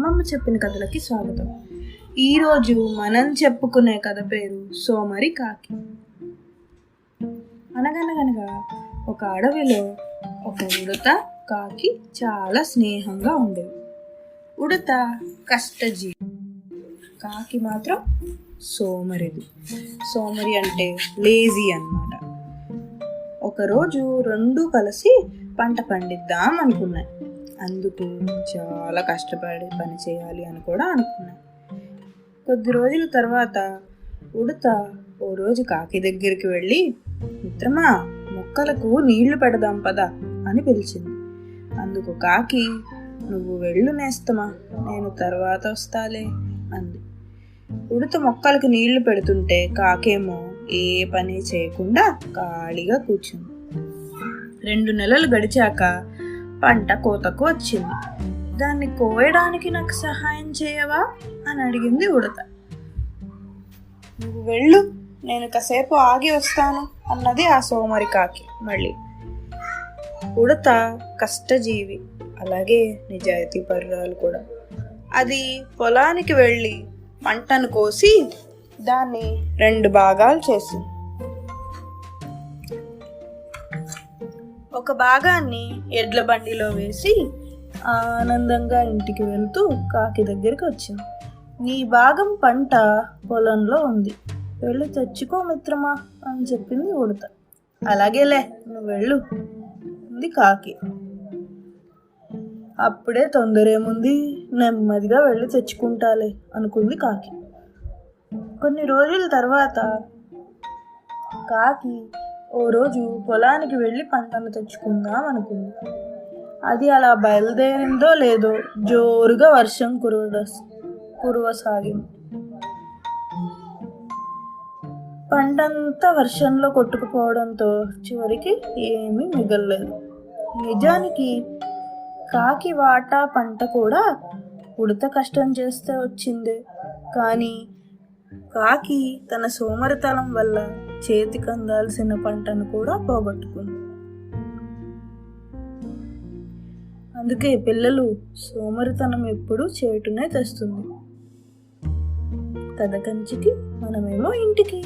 అమ్మమ్మ చెప్పిన కథలకి స్వాగతం. ఈరోజు మనం చెప్పుకునే కథ పేరు సోమరి కాకి. అనగనగనగా ఒక అడవిలో ఒక ఉడత కాకి చాలా స్నేహంగా ఉండేవి. ఉడత కష్టజీవి, కాకి మాత్రం సోమరిది. సోమరి అంటే లేజీ అన్నమాట. ఒకరోజు రెండూ కలిసి పంట పండిద్దాం అనుకున్నాయి. అందుకు చాలా కష్టపడి పని చేయాలి అని కూడా అనుకున్నాయి. కొద్ది రోజుల తర్వాత ఉడత ఓ రోజు కాకి దగ్గరికి వెళ్ళి, మిత్రమా, మొక్కలకు నీళ్లు పెడదాం పదా అని పిలిచింది. అందుకు కాకి, నువ్వు వెళ్ళు నేస్తమా, నేను తర్వాత వస్తాలే అంది. ఉడత మొక్కలకు నీళ్లు పెడుతుంటే కాకేమో ఏ పని చేయకుండా ఖాళీగా కూర్చుంది. 2 నెలలు గడిచాక పంట కోతకు వచ్చింది. దాన్ని కోయడానికి నాకు సహాయం చేయవా అని అడిగింది ఉడత. నువ్వు వెళ్ళు, నేను కాసేపు ఆగి వస్తాను అన్నది ఆ సోమరి కాకి. మళ్ళీ ఉడత కష్టజీవి, అలాగే నిజాయితీ పరురాలు కూడా. అది పొలానికి వెళ్ళి పంటను కోసి దాన్ని 2 భాగాలు చేసింది. ఒక భాగాన్ని ఎడ్ల బండిలో వేసి ఆనందంగా ఇంటికి వెళ్తూ కాకి దగ్గరికి వచ్చింది. నీ భాగం పంట పొలంలో ఉంది, వెళ్ళి తెచ్చుకో మిత్రమా అని చెప్పింది ఉడత. అలాగేలే, నువ్వు వెళ్ళు అంది కాకి. అప్పుడే తొందరేముంది, నెమ్మదిగా వెళ్ళి తెచ్చుకుంటాలే అనుకుంది కాకి. కొన్ని రోజుల తర్వాత కాకి ఓ రోజు పొలానికి వెళ్ళి పంటను తెచ్చుకుందాం అనుకుంది. అది అలా బయలుదేరిందో లేదో జోరుగా వర్షం కురవసాగింది. పంటంతా వర్షంలో కొట్టుకుపోవడంతో చివరికి ఏమీ మిగలలేదు. నిజానికి కాకి వాటా పంట కూడా ఉడత కష్టం చేస్తే వచ్చిందే, కానీ కాకి తన సోమరితనం వల్ల చేతికి అందాల్సిన పంటను కూడా పోగొట్టుకుంది. అందుకే పిల్లలు, సోమరితనం ఎప్పుడూ చేటునే తెస్తుంది. కథ కంచికి, మనమేమో ఇంటికి.